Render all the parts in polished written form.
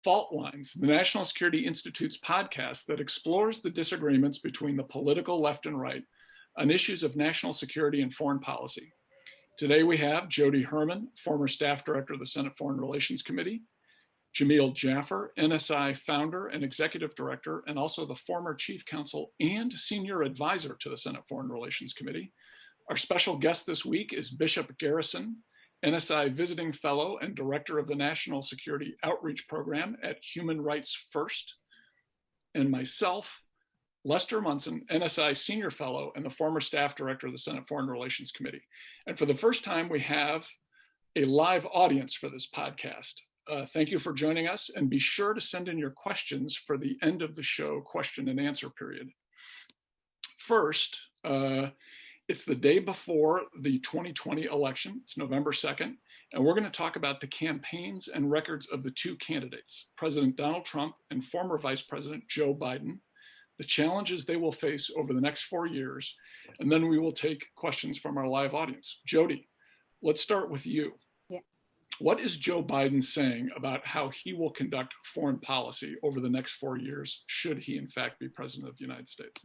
Fault Lines, the National Security Institute's podcast that explores the disagreements between the political left and right on issues of national security and foreign policy. Today we have Jodi Herman, former staff director of the Senate Foreign Relations Committee, Jamil Jaffer, NSI founder and executive director, and also the former chief counsel and senior advisor to the Senate Foreign Relations Committee. Our special guest this week is Bishop Garrison, NSI visiting fellow and director of the National Security Outreach Program at Human Rights First, and myself, Lester Munson, NSI senior fellow and the former staff director of the Senate Foreign Relations Committee. And for the first time, we have a live audience for this podcast. Thank you for joining us, and be sure to send in your questions for the end of the show question and answer period. First, it's the day before the 2020 election. It's November 2nd, and we're going to talk about the campaigns and records of the two candidates, President Donald Trump and former Vice President Joe Biden, the challenges they will face over the next 4 years, and then we will take questions from our live audience. Jodi, let's start with you. Yeah. What is Joe Biden saying about how he will conduct foreign policy over the next 4 years, should he in fact be president of the United States?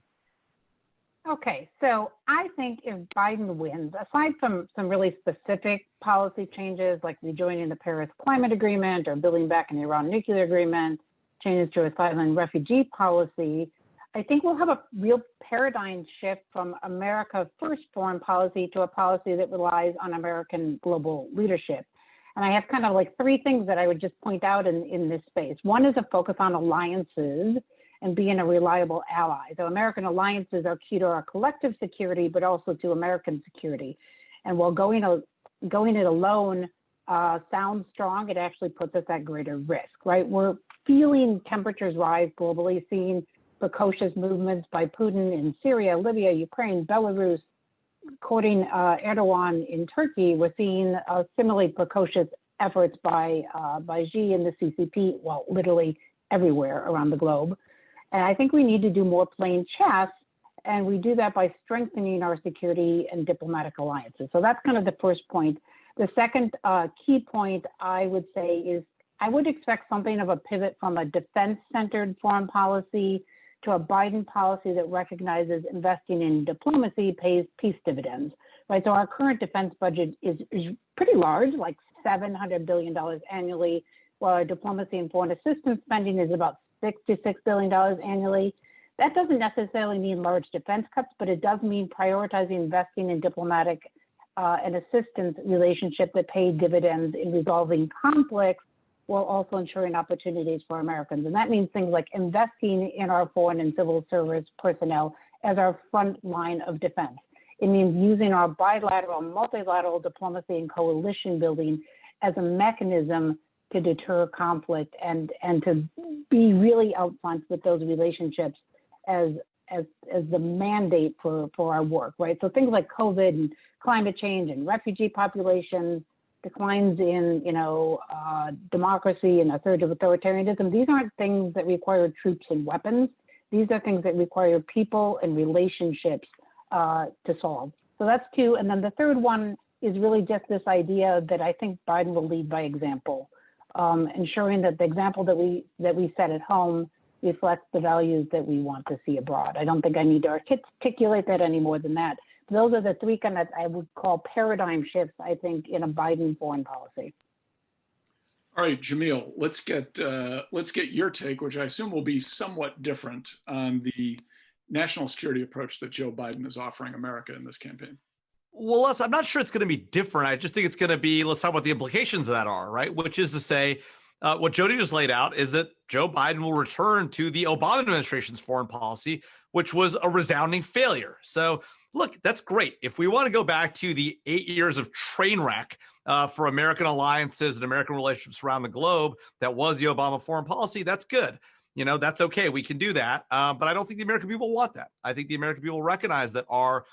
Okay, so I think if Biden wins, aside from some really specific policy changes like rejoining the Paris Climate Agreement or building back an Iran nuclear agreement, changes to asylum and refugee policy, I think we'll have a real paradigm shift from America first foreign policy to a policy that relies on American global leadership. And I have kind of like three things that I would just point out in this space. One is a focus on alliances and being a reliable ally. So American alliances are key to our collective security, but also to American security. And while going it alone sounds strong, it actually puts us at greater risk, right? We're feeling temperatures rise globally, seeing precocious movements by Putin in Syria, Libya, Ukraine, Belarus, quoting Erdogan in Turkey. We're seeing similarly precocious efforts by Xi and the CCP, well, literally everywhere around the globe. And I think we need to do more playing chess, and we do that by strengthening our security and diplomatic alliances. So that's kind of the first point. The second key point I would say is I would expect something of a pivot from a defense-centered foreign policy to a Biden policy that recognizes investing in diplomacy pays peace dividends, right? So our current defense budget is pretty large, like $700 billion annually, while our diplomacy and foreign assistance spending is about $66 billion annually. That doesn't necessarily mean large defense cuts, but it does mean prioritizing investing in diplomatic and assistance relationships that pay dividends in resolving conflicts while also ensuring opportunities for Americans. And that means things like investing in our foreign and civil service personnel as our front line of defense. It means using our bilateral, multilateral diplomacy and coalition building as a mechanism to deter conflict and to be really out front with those relationships as the mandate for our work, right? So things like COVID and climate change and refugee populations, declines in, democracy and a surge of authoritarianism, these aren't things that require troops and weapons. These are things that require people and relationships to solve. So that's two. And then the third one is really just this idea that I think Biden will lead by example. Ensuring that the example that we set at home reflects the values that we want to see abroad. I don't think I need to articulate that any more than that. But those are the three kind of I would call paradigm shifts, I think, in a Biden foreign policy. All right, Jamil, let's get your take, which I assume will be somewhat different on the national security approach that Joe Biden is offering America in this campaign. Well, Les, I'm not sure it's going to be different. I just think it's going to be, let's talk about the implications of that are, right? Which is to say, what Jodi just laid out is that Joe Biden will return to the Obama administration's foreign policy, which was a resounding failure. So look, that's great. If we want to go back to the 8 years of train wreck for American alliances and American relationships around the globe that was the Obama foreign policy, that's good. That's okay. We can do that. But I don't think the American people want that. I think the American people recognize that our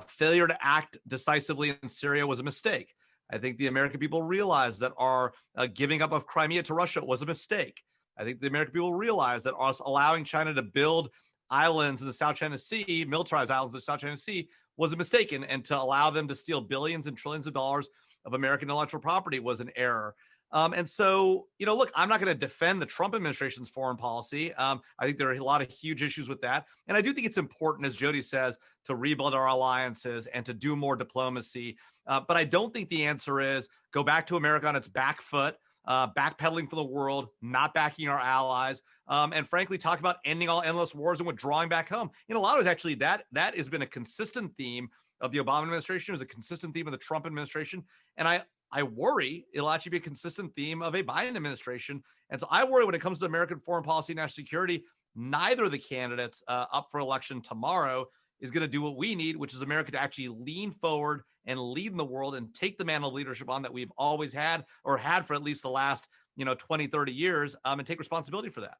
failure to act decisively in Syria was a mistake. I think the American people realize that our giving up of Crimea to Russia was a mistake. I think the American people realize that us allowing China to build islands in the South China Sea, militarized islands in the South China Sea, was a mistake. And to allow them to steal billions and trillions of dollars of American intellectual property was an error. And so, look, I'm not going to defend the Trump administration's foreign policy. I think there are a lot of huge issues with that. And I do think it's important, as Jodi says, to rebuild our alliances and to do more diplomacy. But I don't think the answer is go back to America on its back foot, backpedaling for the world, not backing our allies, and frankly, talk about ending all endless wars and withdrawing back home. In a lot of ways, actually, that has been a consistent theme of the Obama administration. It was a consistent theme of the Trump administration. And I worry it'll actually be a consistent theme of a Biden administration. And so I worry when it comes to American foreign policy and national security, neither of the candidates up for election tomorrow is going to do what we need, which is America to actually lean forward and lead in the world and take the mantle of leadership on that we've always had or had for at least the last 20, 30 years and take responsibility for that.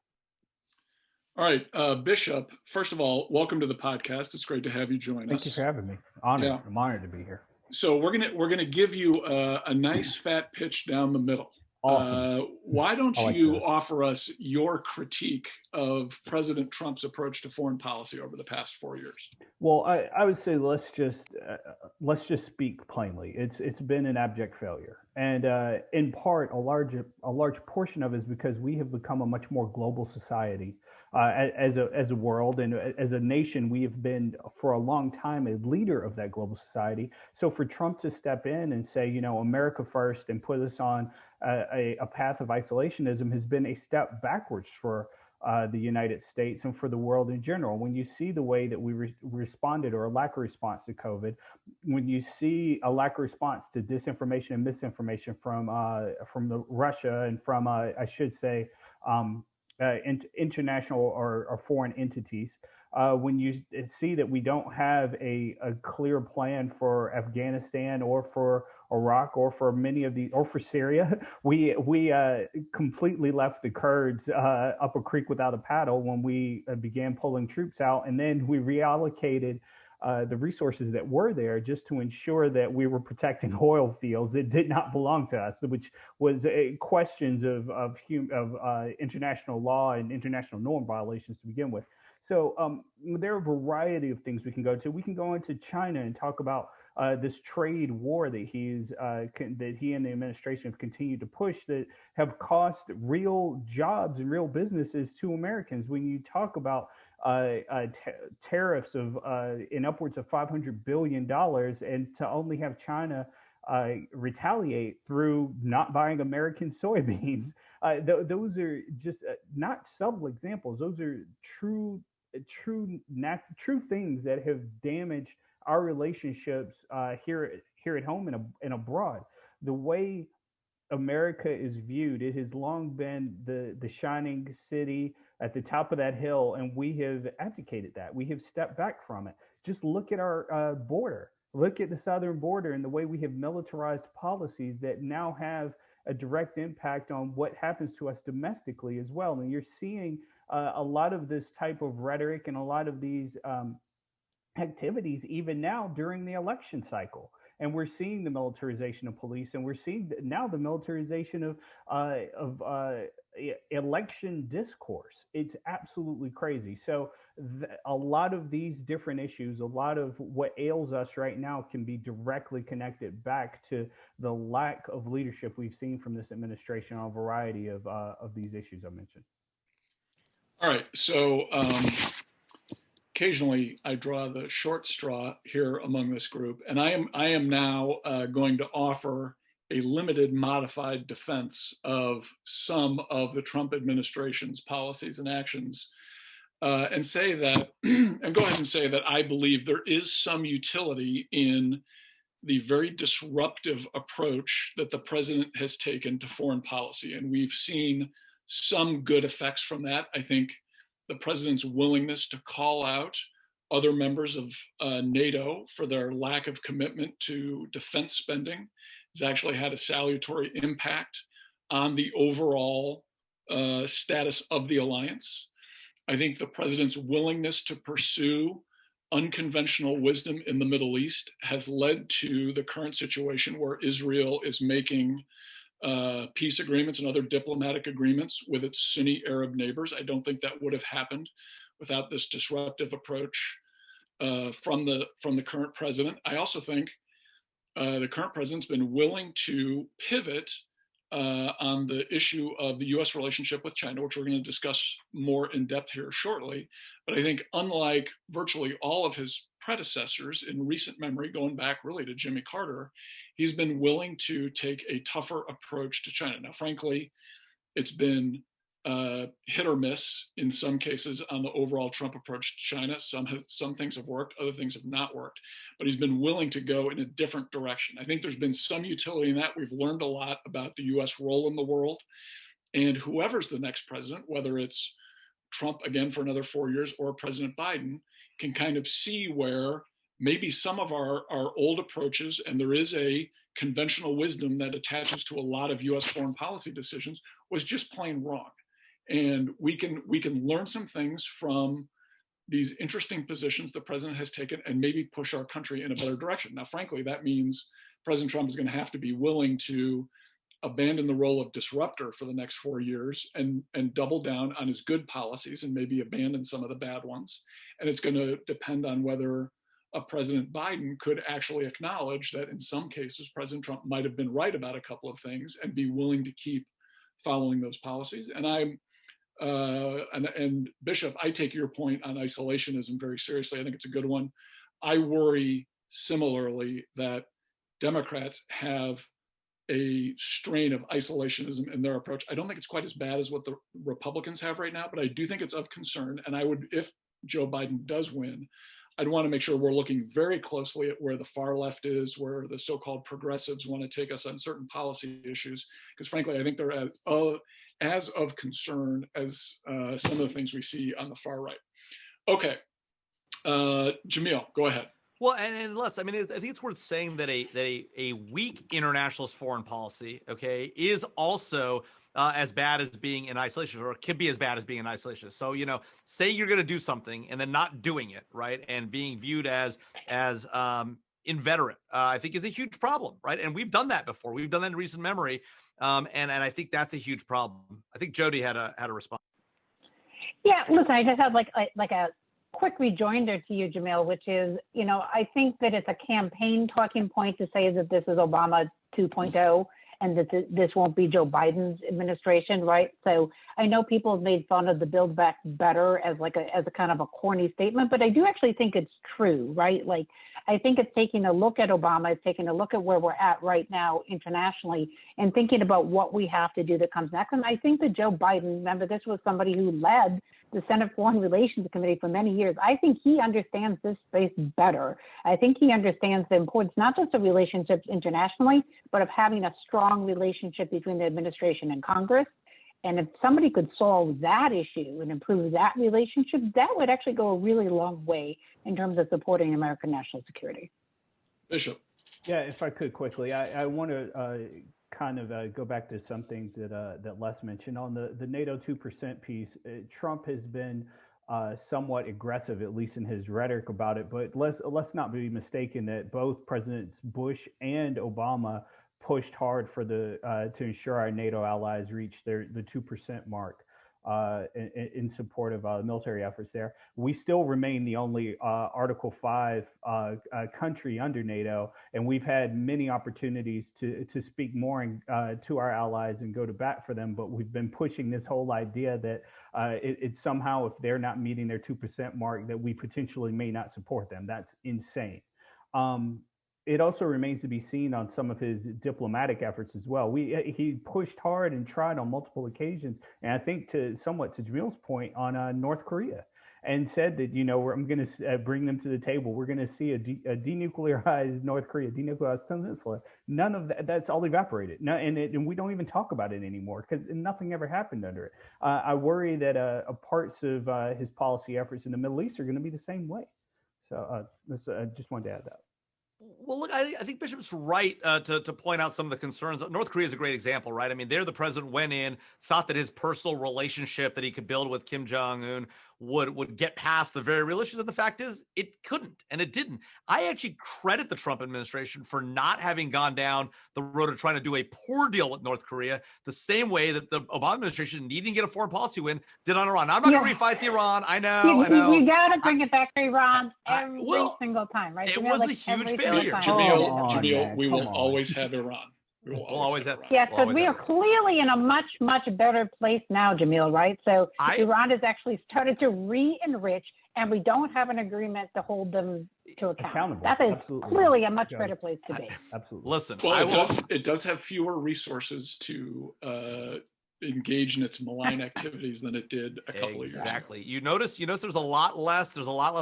All right, Bishop, first of all, welcome to the podcast. It's great to have you join us. Thank you for having me. Honored. Yeah. I'm honored to be here. So we're gonna give you a nice fat pitch down the middle. Awesome. Why don't you offer us your critique of President Trump's approach to foreign policy over the past 4 years? Well, I would say let's just speak plainly. It's been an abject failure, and in part a large portion of it is because we have become a much more global society. As a world and as a nation, we have been for a long time a leader of that global society. So for Trump to step in and say, America first and put us on a path of isolationism has been a step backwards for the United States and for the world in general. When you see the way that we responded or a lack of response to COVID, when you see a lack of response to disinformation and misinformation from Russia and from, I should say, international or foreign entities, when you see that we don't have a clear plan for Afghanistan or for Iraq or for many of these, or for Syria, we completely left the Kurds up a creek without a paddle when we began pulling troops out, and then we reallocated the resources that were there just to ensure that we were protecting oil fields that did not belong to us, which was questions of international law and international norm violations to begin with. So there are a variety of things we can go to. We can go into China and talk about this trade war that he and the administration have continued to push that have cost real jobs and real businesses to Americans. When you talk about tariffs of in upwards of $500 billion, and to only have China retaliate through not buying American soybeans, those are just not subtle examples. Those are true things that have damaged our relationships here at home and abroad. The way America is viewed, it has long been the shining city at the top of that hill, and we have abdicated that. We have stepped back from it. Just look at our border. Look at the southern border and the way we have militarized policies that now have a direct impact on what happens to us domestically as well. And you're seeing a lot of this type of rhetoric and a lot of these activities even now during the election cycle. And we're seeing the militarization of police, and we're seeing now the militarization of election discourse. It's absolutely crazy. So a lot of these different issues, a lot of what ails us right now can be directly connected back to the lack of leadership we've seen from this administration on a variety of these issues I mentioned. All right. So occasionally I draw the short straw here among this group, and I am now going to offer a limited modified defense of some of the Trump administration's policies and actions, and say that, and go ahead and say that I believe there is some utility in the very disruptive approach that the president has taken to foreign policy. And we've seen some good effects from that. I think the president's willingness to call out other members of NATO for their lack of commitment to defense spending has actually had a salutary impact on the overall status of the alliance. I think the president's willingness to pursue unconventional wisdom in the Middle East has led to the current situation where Israel is making peace agreements and other diplomatic agreements with its Sunni Arab neighbors. I don't think that would have happened without this disruptive approach from the current president. I also think the current president's been willing to pivot on the issue of the U.S. relationship with China, which we're going to discuss more in depth here shortly. But I think unlike virtually all of his predecessors in recent memory, going back really to Jimmy Carter, he's been willing to take a tougher approach to China. Now, frankly, it's been hit or miss in some cases on the overall Trump approach to China. Some things have worked, other things have not worked, but he's been willing to go in a different direction. I think there's been some utility in that. We've learned a lot about the US role in the world, and whoever's the next president, whether it's Trump again for another 4 years or President Biden, can kind of see where maybe some of our old approaches, and there is a conventional wisdom that attaches to a lot of US foreign policy decisions, was just plain wrong. And we can learn some things from these interesting positions the president has taken and maybe push our country in a better direction. Now, frankly, that means President Trump is going to have to be willing to abandon the role of disruptor for the next 4 years and double down on his good policies and maybe abandon some of the bad ones. And it's going to depend on whether President Biden could actually acknowledge that in some cases, President Trump might have been right about a couple of things and be willing to keep following those policies. And and Bishop, I take your point on isolationism very seriously. I think it's a good one. I worry similarly that Democrats have a strain of isolationism in their approach. I don't think it's quite as bad as what the Republicans have right now, but I do think it's of concern. And I would, if Joe Biden does win, I'd want to make sure we're looking very closely at where the far left is, where the so-called progressives want to take us on certain policy issues, because frankly, I think they're as of concern as some of the things we see on the far right. Okay, Jamil, go ahead. Well, and let's, I mean, I think it's worth saying that a weak internationalist foreign policy, okay, is also as bad as being in isolation, or can be as bad as being in isolation. So, you know, say you're going to do something and then not doing it, right, and being viewed as inveterate, I think is a huge problem, right? And we've done that before. We've done that in recent memory, and I think that's a huge problem. I think Jodi had a response. Yeah, listen, I just had like a quick rejoinder to you, Jamil, which is, you know, I think that it's a campaign talking point to say that this is Obama 2.0 and that this won't be Joe Biden's administration, right? So I know people have made fun of the Build Back Better as a kind of a corny statement, but I do actually think it's true, right? Like, I think it's taking a look at Obama, it's taking a look at where we're at right now internationally and thinking about what we have to do that comes next. And I think that Joe Biden, remember, this was somebody who led the Senate Foreign Relations Committee for many years. I think he understands this space better. I think he understands the importance, not just of relationships internationally, but of having a strong relationship between the administration and Congress. And if somebody could solve that issue and improve that relationship, that would actually go a really long way in terms of supporting American national security. Bishop. Yeah, if I could quickly, I want to kind of go back to some things that Les mentioned on the NATO 2% piece. Trump has been somewhat aggressive, at least in his rhetoric about it. But let's not be mistaken that both Presidents Bush and Obama pushed hard for to ensure our NATO allies reach the 2% mark in support of military efforts there. We still remain the only Article 5 country under NATO, and we've had many opportunities to speak more to our allies and go to bat for them, but we've been pushing this whole idea that it's somehow, if they're not meeting their 2% mark, that we potentially may not support them. That's insane. It also remains to be seen on some of his diplomatic efforts as well. He pushed hard and tried on multiple occasions, and I think somewhat to Jamil's point on North Korea, and said that, you know, I'm going to bring them to the table. We're going to see a denuclearized North Korea, denuclearized peninsula. None of that, that's all evaporated. No, and we don't even talk about it anymore because nothing ever happened under it. I worry that parts of his policy efforts in the Middle East are going to be the same way. So I just wanted to add that. Well, look, I think Bishop's right to point out some of the concerns. North Korea is a great example, right? I mean, there the president went in, thought that his personal relationship that he could build with Kim Jong-un would get past the very real issues. And the fact is, it couldn't, and it didn't. I actually credit the Trump administration for not having gone down the road of trying to do a poor deal with North Korea, the same way that the Obama administration, needing to get a foreign policy win, did on Iran. I'm not going to refight the Iran. I know. You got to bring it back to Iran every single time, right? It was a huge failure. Jamil, we will always have Iran. We will We'll always have. Yes, we'll because always we are have- clearly in a much, much better place now, Jamil, right? So I- Iran has actually started to re-enrich, and we don't have an agreement to hold them to account. Accountable. That is Absolutely. clearly a much Yeah. better place to be. Absolutely. Listen, Well, it does have fewer resources to engage in its malign activities than it did a couple of years ago. Exactly. You notice there's a lot less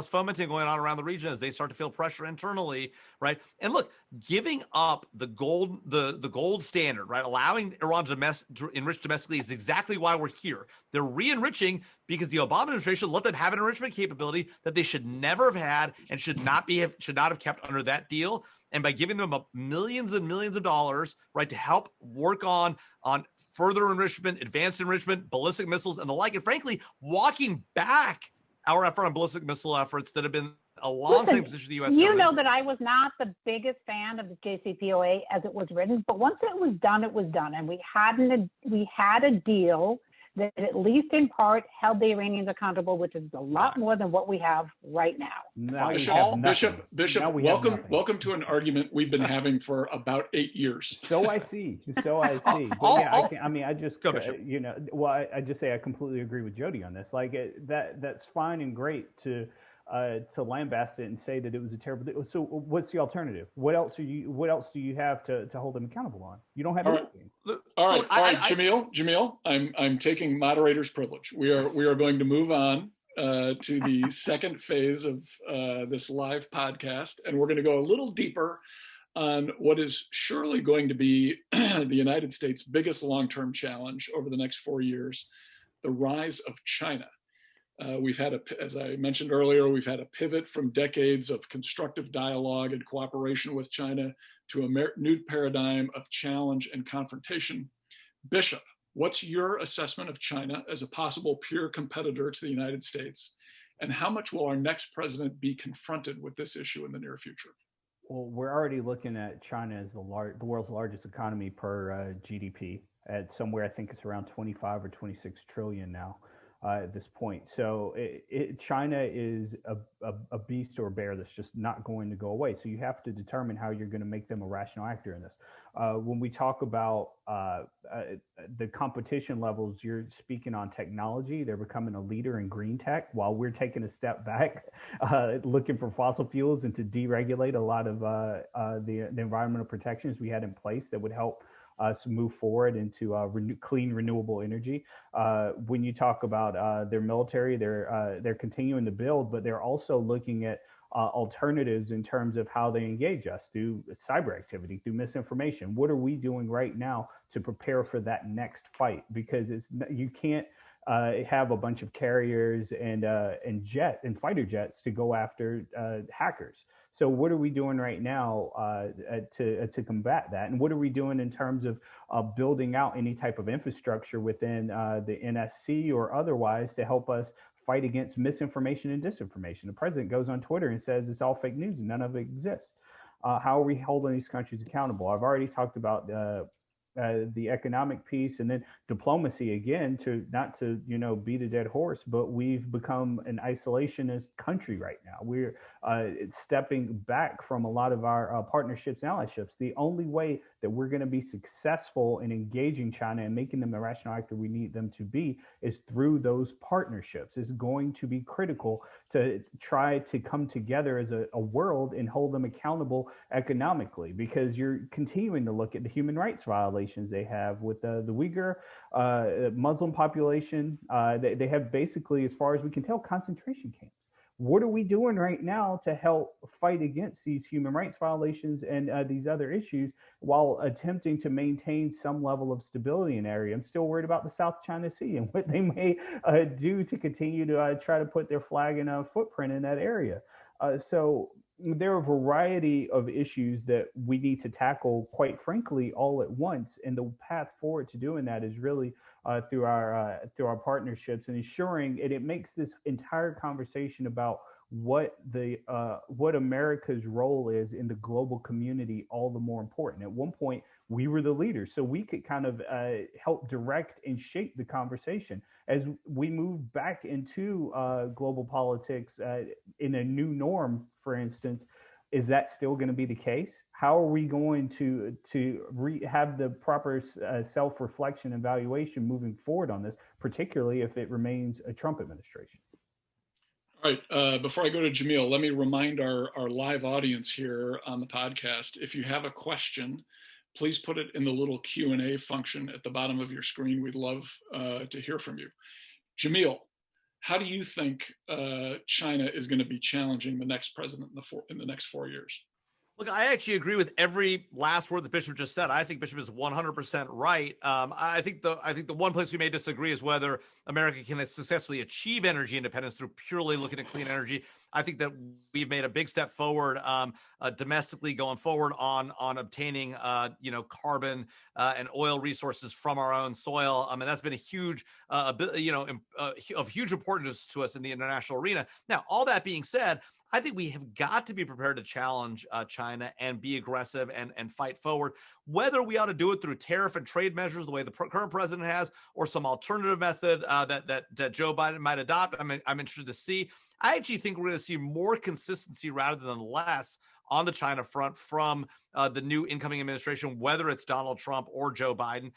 fomenting going on around the region as they start to feel pressure internally, right? And look, giving up the gold standard, right? Allowing Iran to enrich domestically is exactly why we're here. They're re-enriching because the Obama administration let them have an enrichment capability that they should never have had and should not have kept under that deal. And by giving them millions and millions of dollars, right, to help work on further enrichment, advanced enrichment, ballistic missiles, and the like, and frankly, walking back our effort on ballistic missile efforts that have been a long-standing position of the U.S. You government. know that I was not the biggest fan of the JCPOA as it was written, but once it was done, and we had a deal that at least in part held the Iranians accountable, which is a lot more than what we have right now. Bishop, welcome to an argument we've been having for about 8 years. So I see. But I just say I completely agree with Jodi on this. Like that's fine and great to lambast it and say that it was a terrible thing. So what's the alternative? What else do you have to hold them accountable on? You don't have anything. All right, Jamil, I'm taking moderator's privilege. We are going to move on to the second phase of this live podcast, and we're going to go a little deeper on what is surely going to be the United States' biggest long-term challenge over the next 4 years, the rise of China. As I mentioned earlier, we've had a pivot from decades of constructive dialogue and cooperation with China to a new paradigm of challenge and confrontation. Bishop, what's your assessment of China as a possible peer competitor to the United States? And how much will our next president be confronted with this issue in the near future? Well, we're already looking at China as the world's largest economy per GDP at somewhere, I think it's around 25 or 26 trillion now. At this point. So China is a beast or a bear that's just not going to go away. So you have to determine how you're going to make them a rational actor in this. When we talk about the competition levels, you're speaking on technology. They're becoming a leader in green tech while we're taking a step back, looking for fossil fuels and to deregulate a lot of the environmental protections we had in place that would help us move forward into clean, renewable energy. When you talk about their military, they're continuing to build, but they're also looking at alternatives in terms of how they engage us through cyber activity, through misinformation. What are we doing right now to prepare for that next fight? Because you can't have a bunch of carriers and fighter jets to go after hackers. So what are we doing right now to combat that? And what are we doing in terms of building out any type of infrastructure within the NSC or otherwise to help us fight against misinformation and disinformation? The president goes on Twitter and says it's all fake news and none of it exists. How are we holding these countries accountable? I've already talked about the economic piece, and then diplomacy again, to not to beat a dead horse, but we've become an isolationist country right now. We're stepping back from a lot of our partnerships and allyships. The only way that we're going to be successful in engaging China and making them the rational actor we need them to be is through those partnerships. It's going to be critical to try to come together as a world and hold them accountable economically, because you're continuing to look at the human rights violations they have with the Uyghur Muslim population. They have basically, as far as we can tell, concentration camps. What are we doing right now to help fight against these human rights violations and these other issues while attempting to maintain some level of stability in the area? I'm still worried about the South China Sea and what they may do to continue to try to put their flag and footprint in that area. So there are a variety of issues that we need to tackle, quite frankly, all at once. And the path forward to doing that is really through our partnerships and ensuring it makes this entire conversation about what America's role is in the global community all the more important. At one point, we were the leaders, so we could kind of help direct and shape the conversation. As we move back into global politics in a new norm, for instance, is that still going to be the case? How are we going to have the proper self-reflection and evaluation moving forward on this, particularly if it remains a Trump administration? All right, before I go to Jamil, let me remind our live audience here on the podcast, if you have a question, please put it in the little Q&A function at the bottom of your screen. We'd love to hear from you. Jamil, how do you think China is going to be challenging the next president in the next 4 years? Look, I actually agree with every last word that Bishop just said. I think Bishop is 100% right. I think the one place we may disagree is whether America can successfully achieve energy independence through purely looking at clean energy. I think that we've made a big step forward domestically going forward on obtaining carbon and oil resources from our own soil. I mean, that's been a huge of huge importance to us in the international arena. Now, all that being said, I think we have got to be prepared to challenge China and be aggressive and fight forward, whether we ought to do it through tariff and trade measures the way the current president has, or some alternative method that Joe Biden might adopt. I'm interested to see. I actually think we're going to see more consistency rather than less on the China front from the new incoming administration, whether it's Donald Trump or Joe Biden.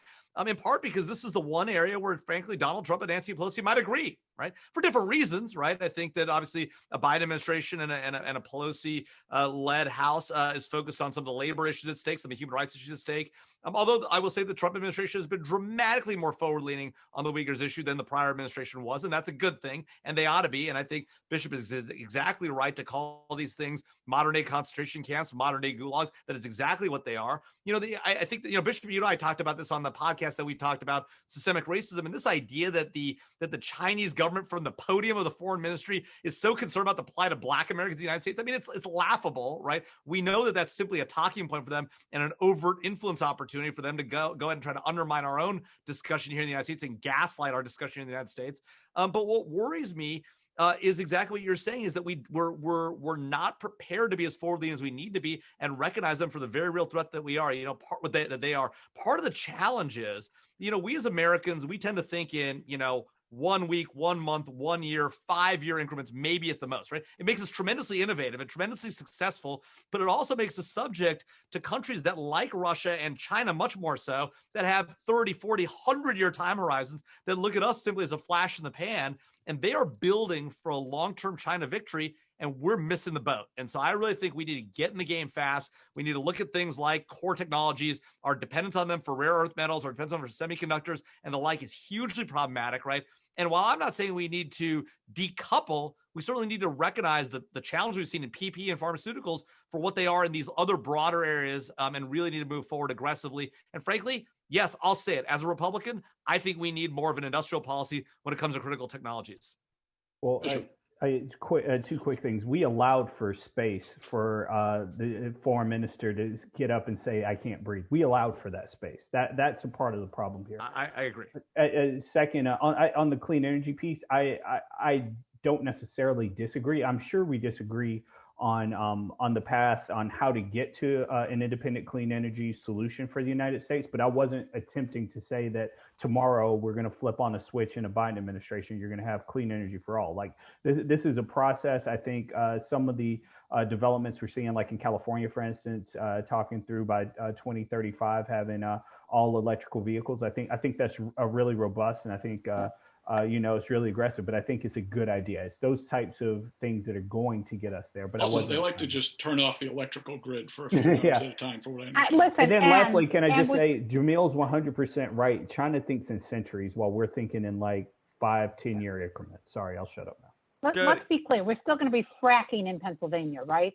In part because this is the one area where, frankly, Donald Trump and Nancy Pelosi might agree, right? For different reasons, right? I think that obviously a Biden administration and a Pelosi-led House is focused on some of the labor issues at stake, some of the human rights issues at stake. Although I will say the Trump administration has been dramatically more forward-leaning on the Uyghurs issue than the prior administration was, and that's a good thing, and they ought to be. And I think Bishop is exactly right to call these things modern-day concentration camps, modern-day gulags. That is exactly what they are. I think that, Bishop, you and I talked about this on the podcast that we talked about systemic racism, and this idea that the Chinese government from the podium of the foreign ministry is so concerned about the plight of Black Americans in the United States. I mean, it's laughable, right? We know that that's simply a talking point for them and an overt influence opportunity for them to go ahead and try to undermine our own discussion here in the United States and gaslight our discussion in the United States. But what worries me is exactly what you're saying, is that we're not prepared to be as forward-leaning as we need to be and recognize them for the very real threat that we are. That they are. Part of the challenge is, we as Americans, we tend to think in 1 week, 1 month, 1 year, 5-year increments, maybe at the most, right? It makes us tremendously innovative and tremendously successful, but it also makes us subject to countries that, like Russia and China much more so, that have 30, 40, 100-year time horizons that look at us simply as a flash in the pan, and they are building for a long-term China victory, and we're missing the boat. And so I really think we need to get in the game fast. We need to look at things like core technologies. Our dependence on them for rare earth metals, our dependence on them for semiconductors and the like is hugely problematic, right? And while I'm not saying we need to decouple, we certainly need to recognize the challenge we've seen in PPE and pharmaceuticals for what they are in these other broader areas, and really need to move forward aggressively. And frankly, yes, I'll say it. As a Republican, I think we need more of an industrial policy when it comes to critical technologies. Well, two quick things. We allowed for space for the foreign minister to get up and say, "I can't breathe." We allowed for that space. That's a part of the problem here. I agree. Second, on the clean energy piece, I don't necessarily disagree. I'm sure we disagree on the path on how to get to an independent clean energy solution for the United States. But I wasn't attempting to say that tomorrow we're going to flip on a switch in a Biden administration. You're going to have clean energy for all. Like this is a process. I think some of the developments we're seeing, like in California, for instance, talking through by 2035 having all electrical vehicles. I think that's really robust, and I think it's really aggressive, but I think it's a good idea. It's those types of things that are going to get us there. But also, they like to just turn off the electrical grid for a few hours at a time, for what I understand. Listen, and then lastly, can I just say, Jamil's 100% right. China thinks in centuries while we're thinking in like 5-10 year increments. Sorry, I'll shut up now. Let's be clear. We're still going to be fracking in Pennsylvania, right?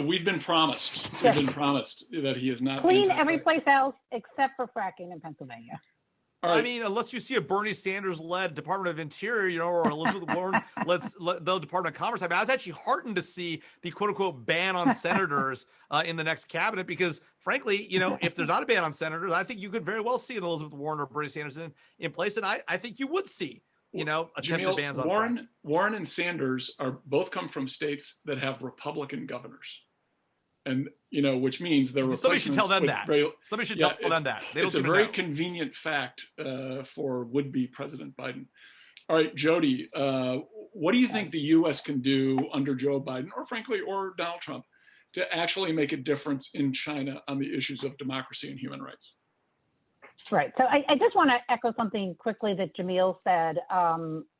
We've been promised. We've been promised that he is not clean every place else except for fracking in Pennsylvania. Right. I mean, unless you see a Bernie Sanders-led Department of Interior, or Elizabeth Warren, the Department of Commerce. I mean, I was actually heartened to see the quote-unquote ban on senators in the next cabinet, because, frankly, if there's not a ban on senators, I think you could very well see an Elizabeth Warren or Bernie Sanders in place, and I think you would see, attempted bans on Warren and Sanders are both come from states that have Republican governors. And, which means they're somebody should tell them that. Somebody should tell them that. It's a very convenient fact for would-be President Biden. All right, Jodi, what do you think the U.S. can do under Joe Biden, or frankly, or Donald Trump, to actually make a difference in China on the issues of democracy and human rights? Right. So I just want to echo something quickly that Jamil said,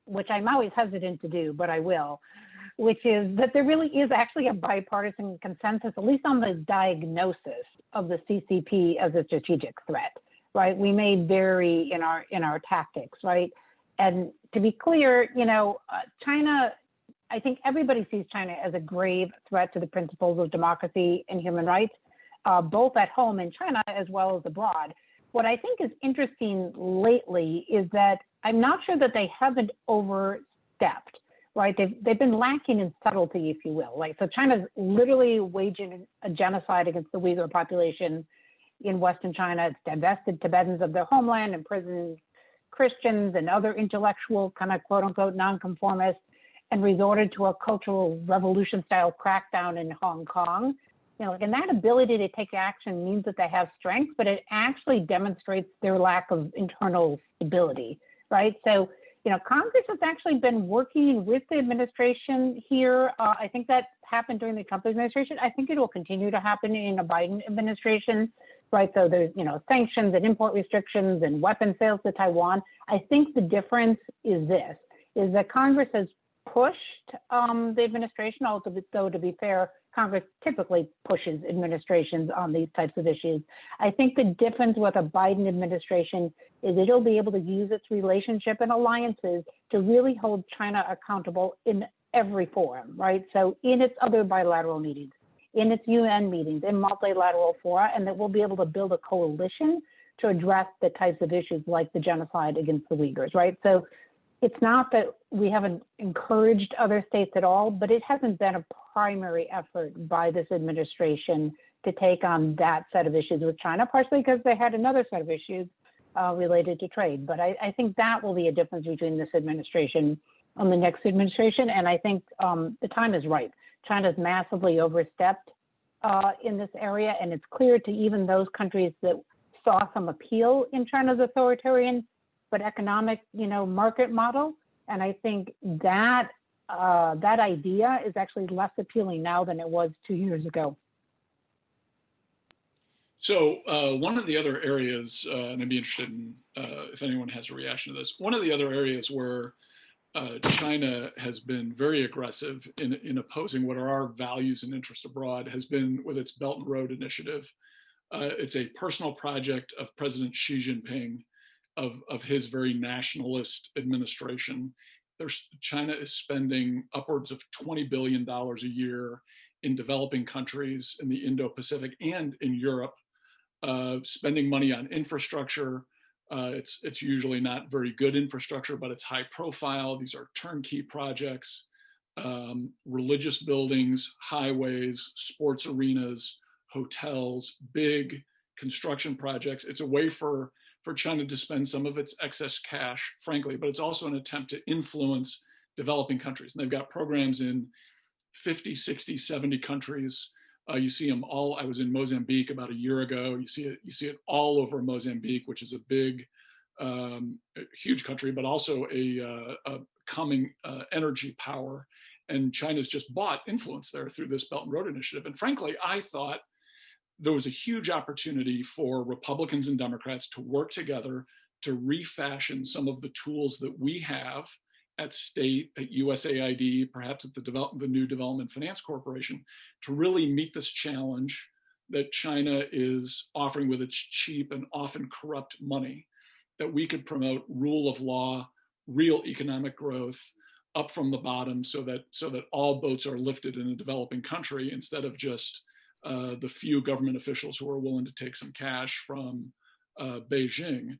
which I'm always hesitant to do, but I will, which is that there really is actually a bipartisan consensus, at least on the diagnosis of the CCP as a strategic threat, right? We may vary in our tactics, right? And to be clear, China, I think everybody sees China as a grave threat to the principles of democracy and human rights, both at home in China as well as abroad. What I think is interesting lately is that I'm not sure that they haven't overstepped, right? They've been lacking in subtlety, if you will. Like, so China's literally waging a genocide against the Uyghur population in Western China. It's divested Tibetans of their homeland, imprisoned Christians and other intellectual kind of quote unquote nonconformists, and resorted to a cultural revolution style crackdown in Hong Kong. And that ability to take action means that they have strength, but it actually demonstrates their lack of internal stability, right? So, Congress has actually been working with the administration here. I think that happened during the Trump administration. I think it will continue to happen in a Biden administration, right? So there's, sanctions and import restrictions and weapon sales to Taiwan. I think the difference is this, is that Congress has pushed the administration, although to be fair, Congress typically pushes administrations on these types of issues. I think the difference with a Biden administration is it'll be able to use its relationship and alliances to really hold China accountable in every forum, right? So in its other bilateral meetings, in its UN meetings, in multilateral fora, and that we'll be able to build a coalition to address the types of issues like the genocide against the Uyghurs, right? So it's not that we haven't encouraged other states at all, but it hasn't been a primary effort by this administration to take on that set of issues with China, partially because they had another set of issues related to trade. But I think that will be a difference between this administration and the next administration. And I think the time is right. China's massively overstepped in this area. And it's clear to even those countries that saw some appeal in China's authoritarian but economic, market model. And I think that that idea is actually less appealing now than it was 2 years ago. So one of the other areas, and I'd be interested in if anyone has a reaction to this, one of the other areas where China has been very aggressive in opposing what are our values and interests abroad has been with its Belt and Road Initiative. It's a personal project of President Xi Jinping, of his very nationalist administration. China is spending upwards of $20 billion a year in developing countries in the Indo-Pacific and in Europe, spending money on infrastructure. It's usually not very good infrastructure, but it's high profile. These are turnkey projects, religious buildings, highways, sports arenas, hotels, big construction projects. It's a way for China to spend some of its excess cash, frankly, but it's also an attempt to influence developing countries. And they've got programs in 50, 60, 70 countries. You see them all. I was in Mozambique about a year ago. You see it all over Mozambique, which is a big, huge country, but also a coming energy power. And China's just bought influence there through this Belt and Road Initiative. And frankly, I thought there was a huge opportunity for Republicans and Democrats to work together to refashion some of the tools that we have at state, at USAID, perhaps at the new Development Finance Corporation, to really meet this challenge that China is offering with its cheap and often corrupt money, that we could promote rule of law, real economic growth up from the bottom so that all boats are lifted in a developing country instead of just the few government officials who are willing to take some cash from Beijing.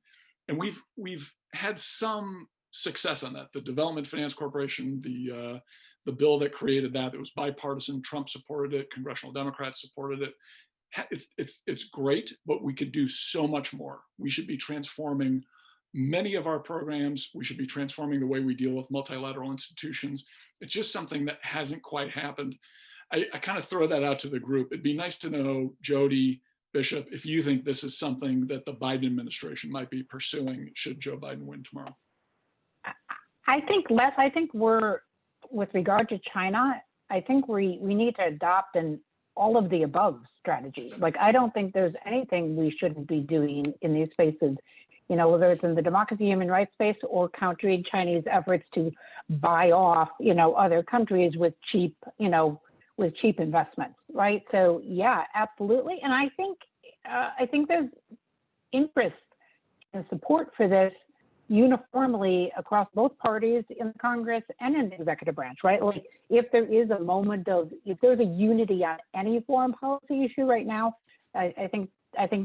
And we've had some success on that. The Development Finance Corporation, the bill that created that was bipartisan. Trump supported it. Congressional Democrats supported it. It's great, but we could do so much more. We should be transforming many of our programs. We should be transforming the way we deal with multilateral institutions. It's just something that hasn't quite happened. I kind of throw that out to the group. It'd be nice to know, Jodi, Bishop, if you think this is something that the Biden administration might be pursuing should Joe Biden win tomorrow. I think we're with regard to China, I think we need to adopt an all of the above strategy. Like, I don't think there's anything we shouldn't be doing in these spaces, whether it's in the democracy, human rights space, or countering Chinese efforts to buy off, other countries with cheap investments, right? So yeah, absolutely. And I think there's interest and support for this uniformly across both parties in Congress and in the executive branch, right? Like, if there is a moment if there's a unity on any foreign policy issue right now, I think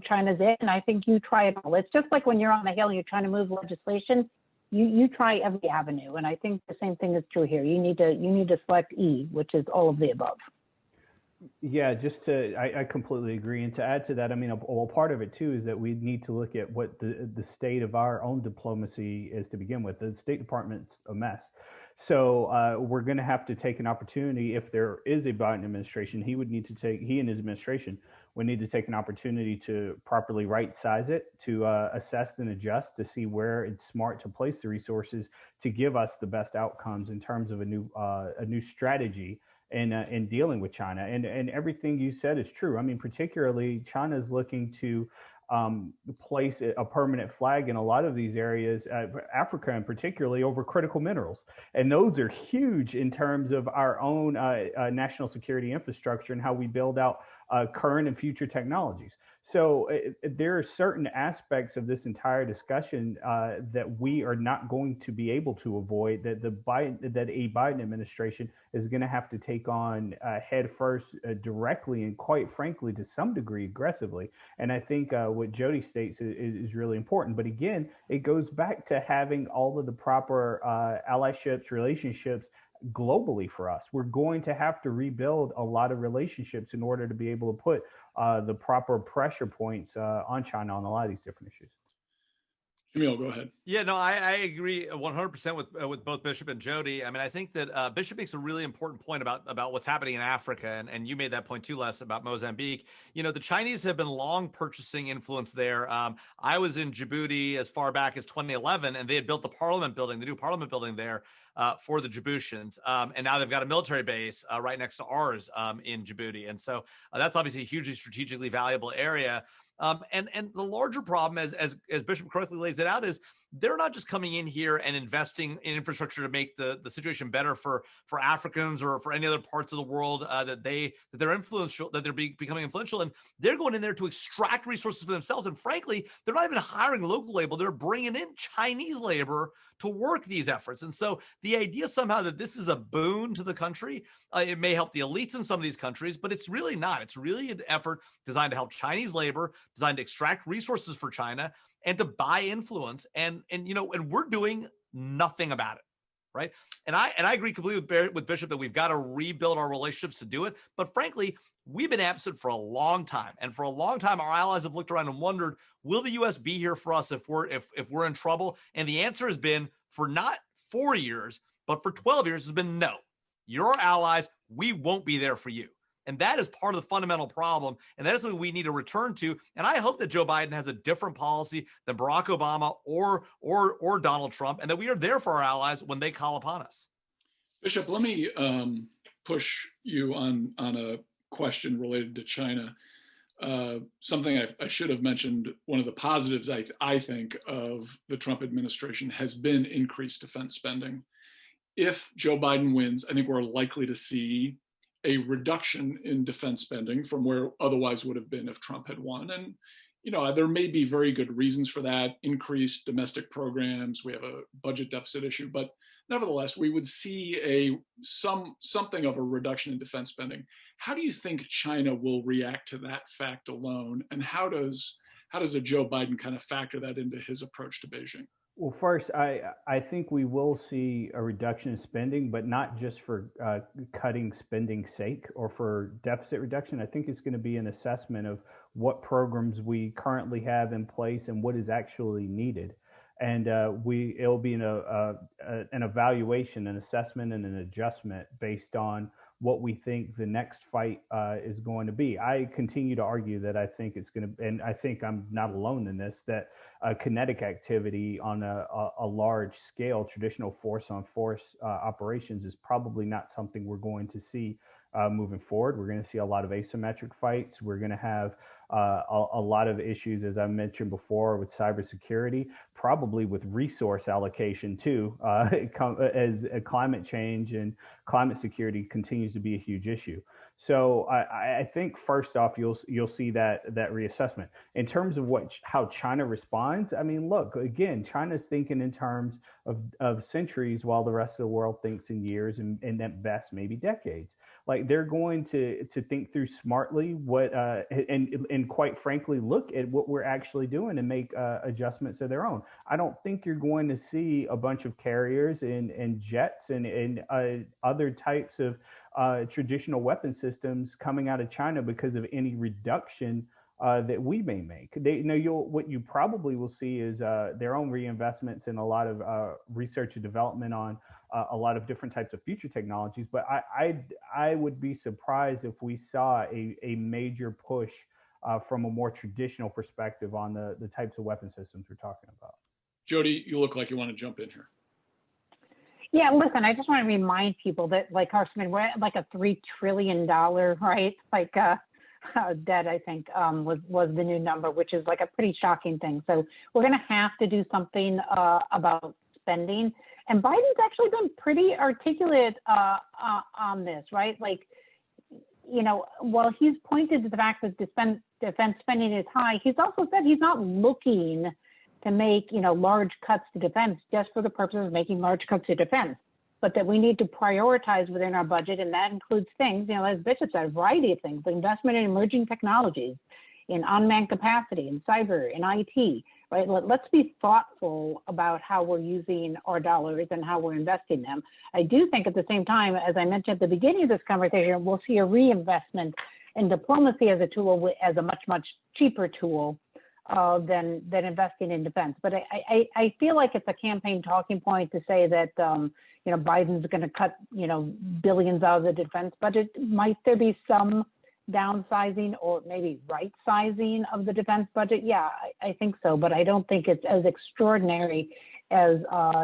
China's it, and I think you try it all. It's just like when you're on the Hill and you're trying to move legislation, you try every avenue, and I think the same thing is true here. You need to select E, which is all of the above. Yeah, I completely agree. And to add to that, I mean, part of it too is that we need to look at what the state of our own diplomacy is to begin with. The State Department's a mess. So we're going to have to take an opportunity. If there is a Biden administration, he and his administration would need to take an opportunity to properly right size it, to assess and adjust to see where it's smart to place the resources to give us the best outcomes in terms of a new strategy in dealing with China. And everything you said is true. I mean, particularly China is looking to place a permanent flag in a lot of these areas, Africa and particularly over critical minerals. And those are huge in terms of our own national security infrastructure and how we build out current and future technologies. So there are certain aspects of this entire discussion that we are not going to be able to avoid, that a Biden administration is going to have to take on head first directly and, quite frankly, to some degree, aggressively. And I think what Jodi states is really important. But again, it goes back to having all of the proper allyships, relationships globally for us. We're going to have to rebuild a lot of relationships in order to be able to put the proper pressure points on China on a lot of these different issues. Jamil, go ahead. Yeah, no, I agree 100% with both Bishop and Jodi. I mean, I think that Bishop makes a really important point about what's happening in Africa, and you made that point too, Les, about Mozambique. The Chinese have been long purchasing influence there. I was in Djibouti as far back as 2011, and they had built the new parliament building there for the Djiboutians, and now they've got a military base right next to ours in Djibouti, and so that's obviously a hugely strategically valuable area. And the larger problem, as Bishop correctly lays it out, is they're not just coming in here and investing in infrastructure to make the situation better for Africans or for any other parts of the world that they're influential, that they're becoming influential, and they're going in there to extract resources for themselves. And frankly, they're not even hiring local labor; they're bringing in Chinese labor to work these efforts. And so the idea somehow that this is a boon to the country, it may help the elites in some of these countries, but it's really not. It's really an effort designed to help Chinese labor, designed to extract resources for China and to buy influence. And we're doing nothing about it, right? And I agree completely with Bishop that we've got to rebuild our relationships to do it. But frankly, we've been absent for a long time. And for a long time, our allies have looked around and wondered, will the U.S. be here for us if we're in trouble? And the answer has been, for not 4 years, but for 12 years, has been no. You're our allies. We won't be there for you. And that is part of the fundamental problem. And that is something we need to return to. And I hope that Joe Biden has a different policy than Barack Obama or Donald Trump, and that we are there for our allies when they call upon us. Bishop, let me push you on a question related to China. Something I should have mentioned, one of the positives I think of the Trump administration has been increased defense spending. If Joe Biden wins, I think we're likely to see a reduction in defense spending from where otherwise would have been if Trump had won. And, there may be very good reasons for that, increased domestic programs. We have a budget deficit issue, but nevertheless, we would see something of a reduction in defense spending. How do you think China will react to that fact alone? And how does a Joe Biden kind of factor that into his approach to Beijing? Well, first, I think we will see a reduction in spending, but not just for cutting spending sake or for deficit reduction. I think it's going to be an assessment of what programs we currently have in place and what is actually needed. And it'll be an evaluation, an assessment, and an adjustment based on what we think the next fight is going to be. I continue to argue that I think it's going to, and I think I'm not alone in this, that kinetic activity on a large scale, traditional force on force operations is probably not something we're going to see moving forward. We're going to see a lot of asymmetric fights. We're going to have a lot of issues, as I mentioned before, with cybersecurity, probably with resource allocation too, as climate change and climate security continues to be a huge issue. So I think first off, you'll see that reassessment in terms of how China responds. I mean, look, again, China's thinking in terms of centuries, while the rest of the world thinks in years and at best maybe decades. Like they're going to think through smartly what and quite frankly look at what we're actually doing and make adjustments of their own. I don't think you're going to see a bunch of carriers and jets and other types of traditional weapon systems coming out of China because of any reduction that we may make. What you probably will see is their own reinvestments in a lot of research and development on a lot of different types of future technologies. But I would be surprised if we saw a major push from a more traditional perspective on the types of weapon systems we're talking about. Jodi, you look like you want to jump in here. Yeah, listen, I just want to remind people that, like Carson, we're at like a $3 trillion, right? Like debt, I think, was the new number, which is like a pretty shocking thing. So we're going to have to do something about spending. And Biden's actually been pretty articulate on this, right? Like, you know, while he's pointed to the fact that defense spending is high, he's also said he's not looking to make, you know, large cuts to defense just for the purpose of making large cuts to defense, but that we need to prioritize within our budget. And that includes things, you know, as Bishop said, a variety of things, investment in emerging technologies, in unmanned capacity, in cyber, in IT, right? Let's be thoughtful about how we're using our dollars and how we're investing them. I do think at the same time, as I mentioned at the beginning of this conversation, we'll see a reinvestment in diplomacy as a tool, as a much, much cheaper tool than investing in defense. But I feel like it's a campaign talking point to say that, you know, Biden's going to cut, you know, billions out of the defense budget. Might there be some downsizing or maybe right sizing of the defense budget? Yeah, I think so, but I don't think it's as extraordinary as,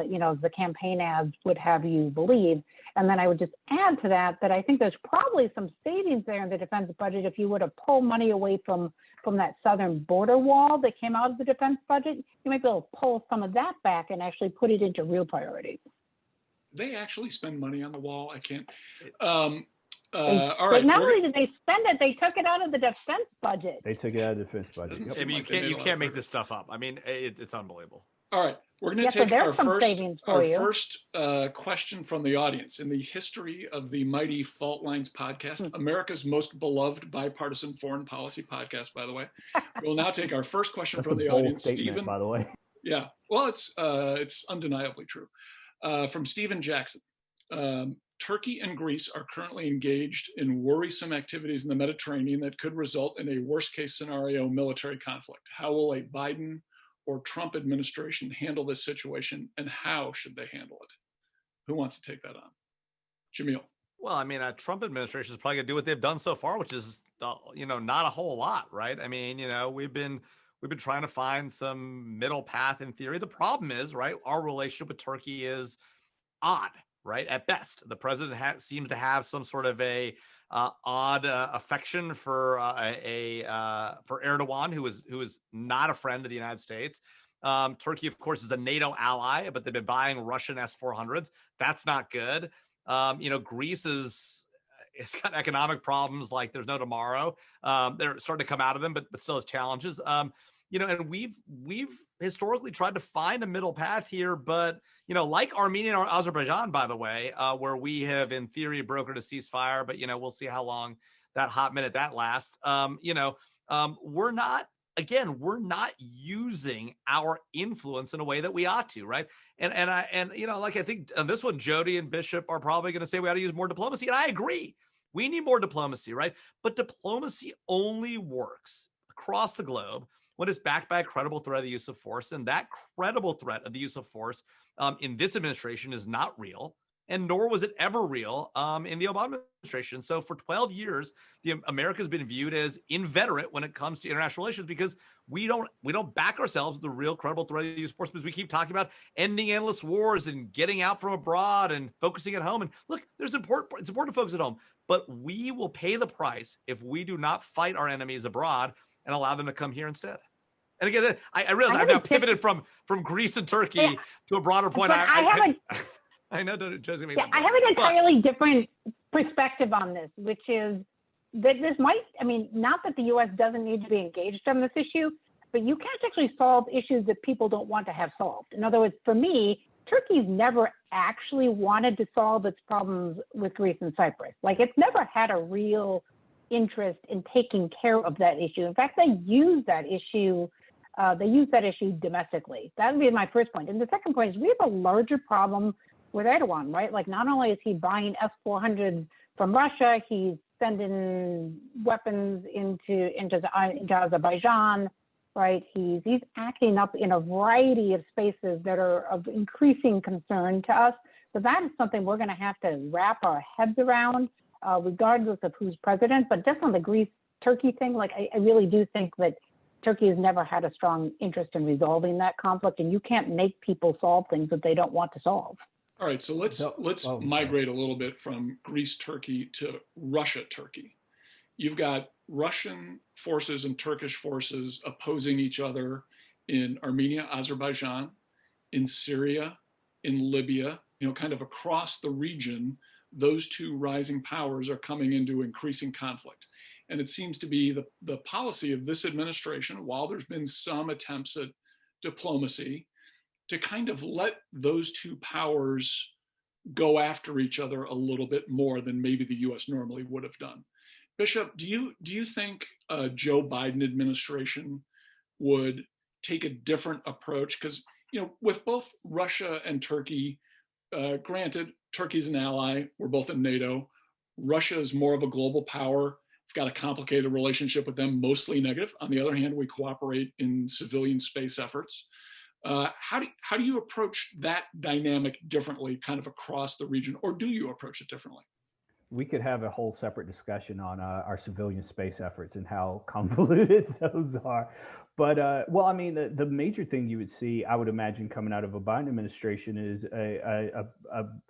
you know, the campaign ads would have you believe. And then I would just add to that I think there's probably some savings there in the defense budget if you were to pull money away from that southern border wall that came out of the defense budget. You might be able to pull some of that back and actually put it into real priorities. They actually spend money on the wall. I can't. All right. But not only did they spend it, they took it out of the defense budget. They took it out of the defense budget. Yep. I mean, you can't make this stuff up. I mean, it's unbelievable. All right, we're going to take our first question from the audience. In the history of the Mighty Fault Lines podcast, America's most beloved bipartisan foreign policy podcast, by the way, we'll now take our first question from the audience. Stephen, by the way. Yeah, well, it's undeniably true. From Stephen Jackson. Turkey and Greece are currently engaged in worrisome activities in the Mediterranean that could result in a worst-case scenario military conflict. How will a Biden or Trump administration handle this situation, and how should they handle it? Who wants to take that on? Jamil. Well, I mean, a Trump administration is probably going to do what they've done so far, which is, you know, not a whole lot, right? I mean, you know, we've been trying to find some middle path in theory. The problem is, right, our relationship with Turkey is odd, right? At best, the president seems to have some sort of a odd affection for Erdogan, who is not a friend of the United States. Turkey, of course, is a NATO ally, but they've been buying Russian S-400s. That's not good. You know, Greece it's got economic problems like there's no tomorrow. They're starting to come out of them, but still has challenges. You know, and we've historically tried to find a middle path here, but, you know, like Armenia or Azerbaijan, by the way, where we have in theory brokered a ceasefire, but, you know, we'll see how long that hot minute that lasts. You know, we're not using our influence in a way that we ought to, right? And you know, like I think on this one, Jodi and Bishop are probably going to say we ought to use more diplomacy, and I agree. We need more diplomacy, right? But diplomacy only works across the globe when it's backed by a credible threat of the use of force, and that credible threat of the use of force in this administration is not real. and nor was it ever real in the Obama administration. So for 12 years, America has been viewed as inveterate when it comes to international relations because we don't back ourselves with the real credible threat of use force, because we keep talking about ending endless wars and getting out from abroad and focusing at home. And look, it's important to focus at home, but we will pay the price if we do not fight our enemies abroad and allow them to come here instead. And again, I realize I've now pivoted from Greece and Turkey to a broader point. I know. I have an entirely different perspective on this, which is that this might, not that the U.S. doesn't need to be engaged on this issue, but you can't actually solve issues that people don't want to have solved. In other words, for me, Turkey's never actually wanted to solve its problems with Greece and Cyprus. Like, it's never had a real interest in taking care of that issue. In fact, they use that issue domestically. That would be my first point. And the second point is we have a larger problem with Erdogan, right? Like, not only is he buying S-400s from Russia, he's sending weapons into Azerbaijan, right? He's acting up in a variety of spaces that are of increasing concern to us. So that is something we're going to have to wrap our heads around, regardless of who's president. But just on the Greece-Turkey thing, like, I really do think that Turkey has never had a strong interest in resolving that conflict, and you can't make people solve things that they don't want to solve. All right, so let's migrate a little bit from Greece-Turkey to Russia-Turkey. You've got Russian forces and Turkish forces opposing each other in Armenia, Azerbaijan, in Syria, in Libya, kind of across the region. Those two rising powers are coming into increasing conflict. And it seems to be the policy of this administration, while there's been some attempts at diplomacy, to kind of let those two powers go after each other a little bit more than maybe the U.S. normally would have done. Bishop, do you think a Joe Biden administration would take a different approach? Because, with both Russia and Turkey, granted, Turkey's an ally, we're both in NATO. Russia is more of a global power. We've got a complicated relationship with them, mostly negative. On the other hand, we cooperate in civilian space efforts. How do you approach that dynamic differently, kind of across the region, or do you approach it differently? We could have a whole separate discussion on our civilian space efforts and how convoluted those are. But the major thing you would see, I would imagine, coming out of a Biden administration is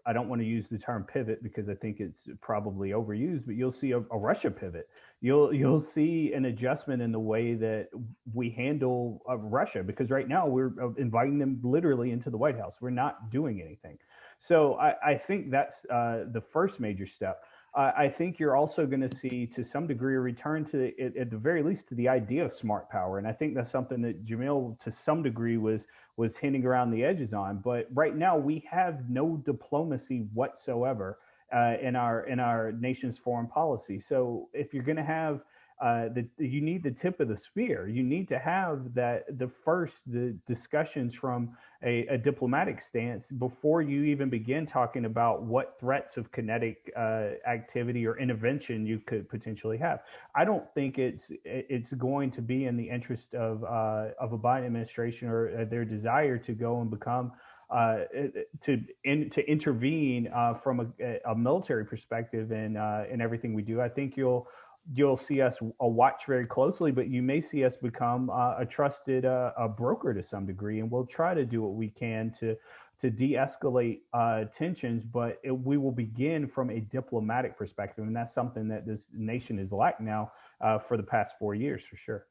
I don't want to use the term pivot because I think it's probably overused, but you'll see a Russia pivot. You'll see an adjustment in the way that we handle Russia, because right now we're inviting them literally into the White House. We're not doing anything. So I think that's the first major step. I think you're also going to see, to some degree, a return to, at the very least, to the idea of smart power. And I think that's something that Jamil, to some degree, was hinting around the edges on. But right now, we have no diplomacy whatsoever in our nation's foreign policy. So if you're going to have you need the tip of the spear. You need to have the discussions from a diplomatic stance before you even begin talking about what threats of kinetic activity or intervention you could potentially have. I don't think it's going to be in the interest of a Biden administration or their desire to go and become to intervene from a military perspective in everything we do. I think you'll see us watch very closely, but you may see us become a trusted broker to some degree, and we'll try to do what we can to de-escalate tensions, but we will begin from a diplomatic perspective, and that's something that this nation has lacked now for the past 4 years, for sure.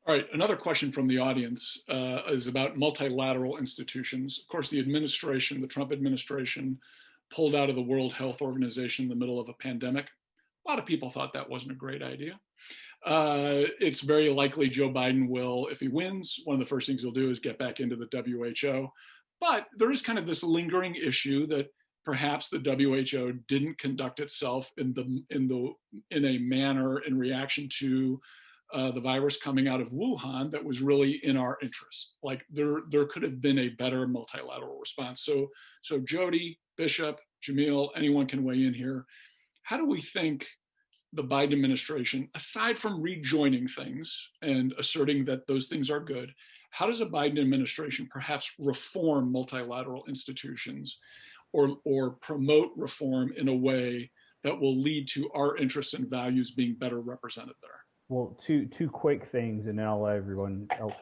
All right, another question from the audience is about multilateral institutions. Of course, the Trump administration, pulled out of the World Health Organization in the middle of a pandemic. A lot of people thought that wasn't a great idea. It's very likely Joe Biden will, if he wins, one of the first things he'll do is get back into the WHO. But there is kind of this lingering issue that perhaps the WHO didn't conduct itself in a manner in reaction to the virus coming out of Wuhan that was really in our interest. Like there could have been a better multilateral response. So Jodi, Bishop, Jamil, anyone can weigh in here. How do we think the Biden administration, aside from rejoining things and asserting that those things are good, how does a Biden administration perhaps reform multilateral institutions? or promote reform in a way that will lead to our interests and values being better represented there? Well, two quick things, and then I'll let everyone else.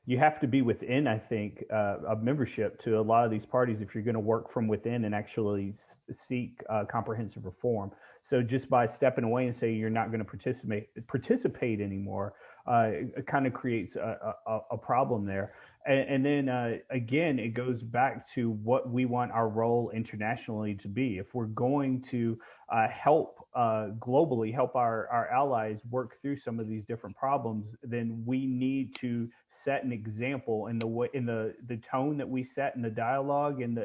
You have to be within, I think, a membership to a lot of these parties if you're going to work from within and actually seek comprehensive reform. So just by stepping away and saying you're not going to participate anymore, it kind of creates a problem there. And then again, it goes back to what we want our role internationally to be. If we're going to help globally, help our allies work through some of these different problems, then we need to set an example in the way, in the tone that we set in the dialogue and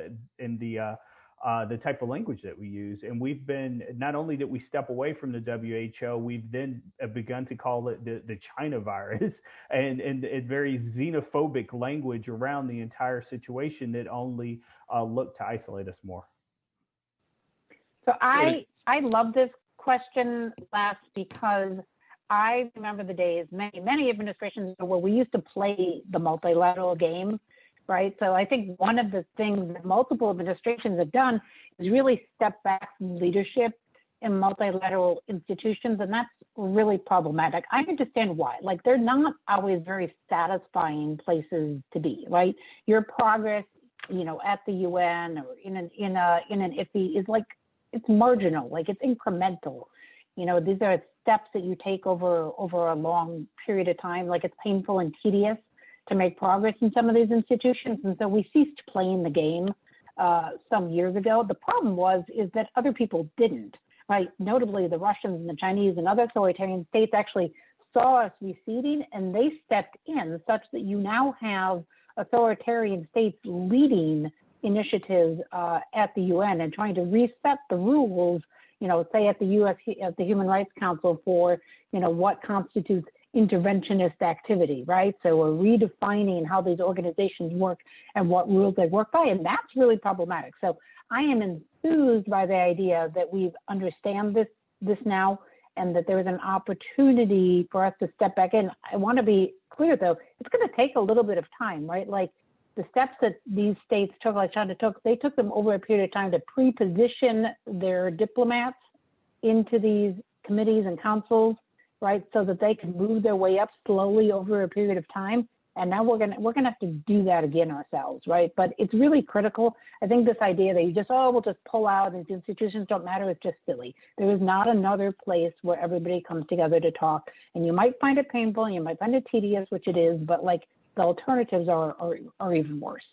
the type of language that we use. And we've been, not only did we step away from the WHO, we've then begun to call it the China virus and very xenophobic language around the entire situation that only look to isolate us more. So I love this question, Les, because I remember the days, many administrations where we used to play the multilateral game, right? So I think one of the things that multiple administrations have done is really step back from leadership in multilateral institutions, and that's really problematic. I understand why. Like, they're not always very satisfying places to be, right? Your progress, at the UN or in an IFI is like, it's marginal, like it's incremental. These are steps that you take over a long period of time. Like, it's painful and tedious to make progress in some of these institutions. And so we ceased playing the game some years ago. The problem is that other people didn't, right? Notably, the Russians and the Chinese and other authoritarian states actually saw us receding, and they stepped in such that you now have authoritarian states leading initiatives at the UN and trying to reset the rules, say at the Human Rights Council for, what constitutes interventionist activity, right? So we're redefining how these organizations work and what rules they work by, and that's really problematic. So I am enthused by the idea that we understand this now and that there is an opportunity for us to step back in. I want to be clear, though, it's going to take a little bit of time, right? Like, the steps that these states took, like China took, they took them over a period of time to pre-position their diplomats into these committees and councils, right, so that they can move their way up slowly over a period of time. And now we're gonna have to do that again ourselves, right? But it's really critical. I think this idea that you just, we'll just pull out and institutions don't matter is just silly. There is not another place where everybody comes together to talk. And you might find it painful, and you might find it tedious, which it is, but like, the alternatives are even worse.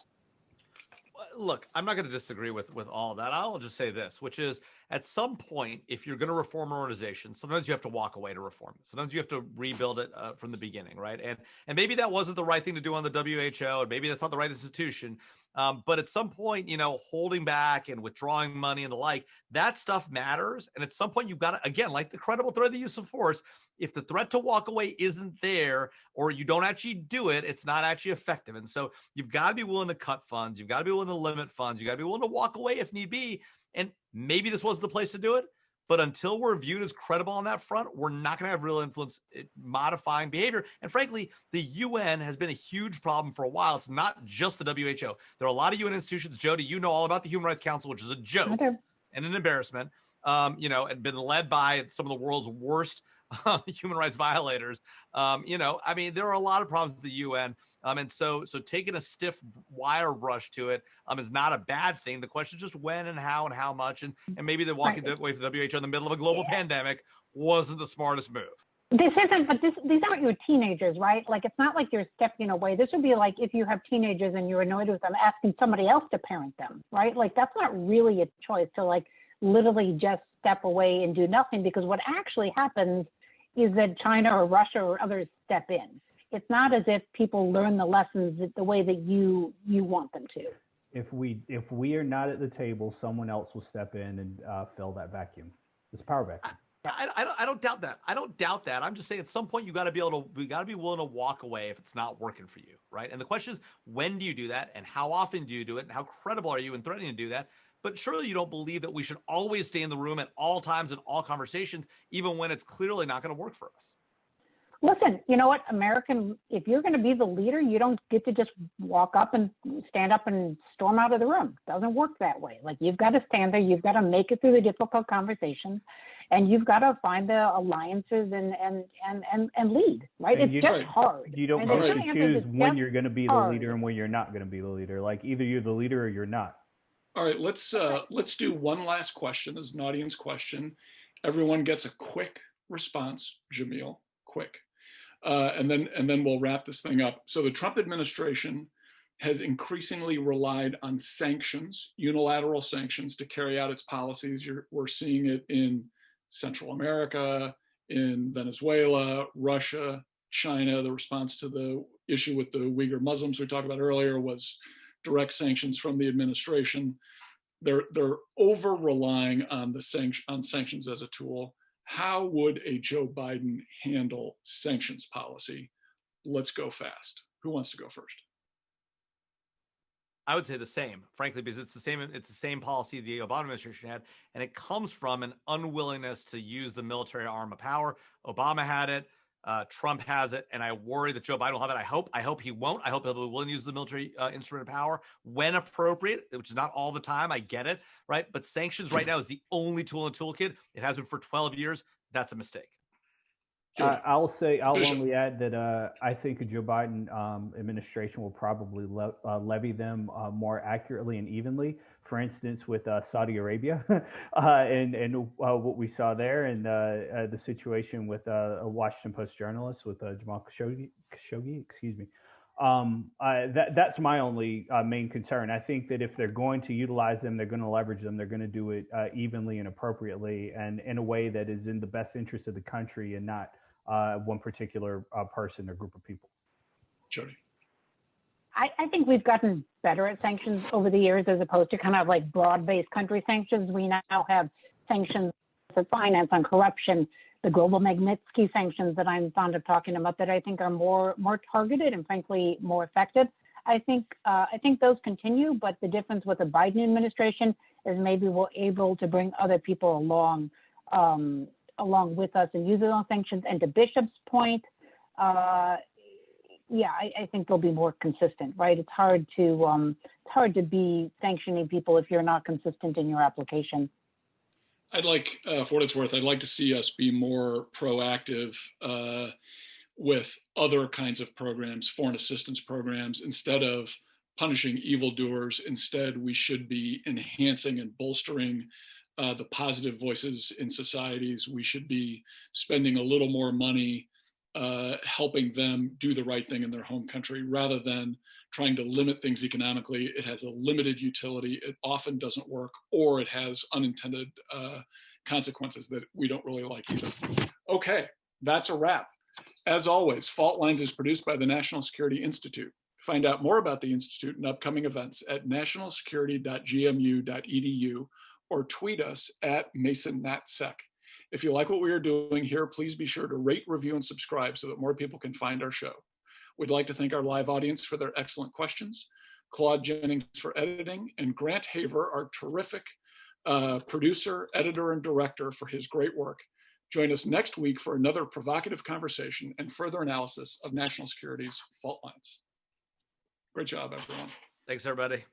Look, I'm not going to disagree with all of that. I'll just say this, which is, at some point, if you're going to reform an organization, sometimes you have to walk away to reform it. Sometimes you have to rebuild it from the beginning, right? And maybe that wasn't the right thing to do on the WHO, and maybe that's not the right institution. But at some point, holding back and withdrawing money and the like, that stuff matters. And at some point, you've got to, again, like the credible threat of the use of force, if the threat to walk away isn't there, or you don't actually do it, it's not actually effective. And so you've got to be willing to cut funds. You've got to be willing to limit funds. You got to be willing to walk away if need be. And maybe this wasn't the place to do it. But until we're viewed as credible on that front, we're not going to have real influence in modifying behavior. And frankly, the UN has been a huge problem for a while. It's not just the WHO. There are a lot of UN institutions. Jodi, you know all about the Human Rights Council, which is a joke and an embarrassment, and been led by some of the world's worst human rights violators. There are a lot of problems with the UN. And so taking a stiff wire brush to it is not a bad thing. The question is just when and how much. And maybe the walking away from the WHO in the middle of a global pandemic wasn't the smartest move. This isn't, but these aren't your teenagers, right? Like, it's not like you're stepping away. This would be like if you have teenagers and you're annoyed with them, asking somebody else to parent them, right? Like, that's not really a choice to, like, literally just step away and do nothing, because what actually happens is that China or Russia or others step in. It's not as if people learn the lessons the way that you want them to. If we are not at the table, someone else will step in and fill that vacuum. It's a power vacuum. I don't doubt that. I don't doubt that. I'm just saying, at some point you got to be willing to walk away if it's not working for you, right? And the question is, when do you do that, and how often do you do it, and how credible are you in threatening to do that? But surely you don't believe that we should always stay in the room at all times in all conversations, even when it's clearly not going to work for us. Listen, you know what, if you're going to be the leader, you don't get to just walk up and stand up and storm out of the room. It doesn't work that way. Like, you've got to stand there, you've got to make it through the difficult conversations, and you've got to find the alliances and lead, right? And it's just hard. You don't get to choose when you're going to be the leader and when you're not going to be the leader. Like, either you're the leader or you're not. All right, let's do one last question. This is an audience question. Everyone gets a quick response, Jamil, quick. And then we'll wrap this thing up. So the Trump administration has increasingly relied on sanctions, unilateral sanctions, to carry out its policies. We're seeing it in Central America, in Venezuela, Russia, China. The response to the issue with the Uyghur Muslims we talked about earlier was direct sanctions from the administration. They're over relying on sanctions as a tool. How would a Joe Biden handle sanctions policy? Let's go fast. Who wants to go first? I would say the same, frankly, because it's the same policy the Obama administration had, and it comes from an unwillingness to use the military arm of power. Obama had it, Trump has it, and I worry that Joe Biden will have it. I hope he won't. I hope he'll be willing to use the military instrument of power when appropriate, which is not all the time. I get it, right? But sanctions right now is the only tool in the toolkit. It has been for 12 years. That's a mistake. I'll only add that I think a Joe Biden administration will probably levy them more accurately and evenly. For instance, with Saudi Arabia and what we saw there, and the situation with a Washington Post journalist with Jamal Khashoggi. Excuse me. That's my only main concern. I think that if they're going to utilize them, they're going to leverage them. They're going to do it evenly and appropriately, and in a way that is in the best interest of the country and not one particular person or group of people. Jodi. I think we've gotten better at sanctions over the years, as opposed to kind of like broad-based country sanctions. We now have sanctions for finance on corruption, the global Magnitsky sanctions that I'm fond of talking about, that I think are more targeted and frankly more effective. I think those continue, but the difference with the Biden administration is maybe we're able to bring other people along with us and use those sanctions. And to Bishop's point, I think they'll be more consistent, right? It's hard to be sanctioning people if you're not consistent in your application. I'd like, for what it's worth, I'd like to see us be more proactive with other kinds of programs, foreign assistance programs, instead of punishing evildoers. Instead, we should be enhancing and bolstering the positive voices in societies. We should be spending a little more money helping them do the right thing in their home country, rather than trying to limit things economically. It has a limited utility. It often doesn't work, or it has unintended consequences that we don't really like either. Okay, that's a wrap. As always, Fault Lines is produced by the National Security Institute. Find out more about the Institute and upcoming events at nationalsecurity.gmu.edu or tweet us at MasonNatSec. If you like what we are doing here, please be sure to rate, review, and subscribe so that more people can find our show. We'd like to thank our live audience for their excellent questions, Claude Jennings for editing, and Grant Haver, our terrific producer, editor, and director, for his great work. Join us next week for another provocative conversation and further analysis of national security's fault lines. Great job, everyone. Thanks, everybody.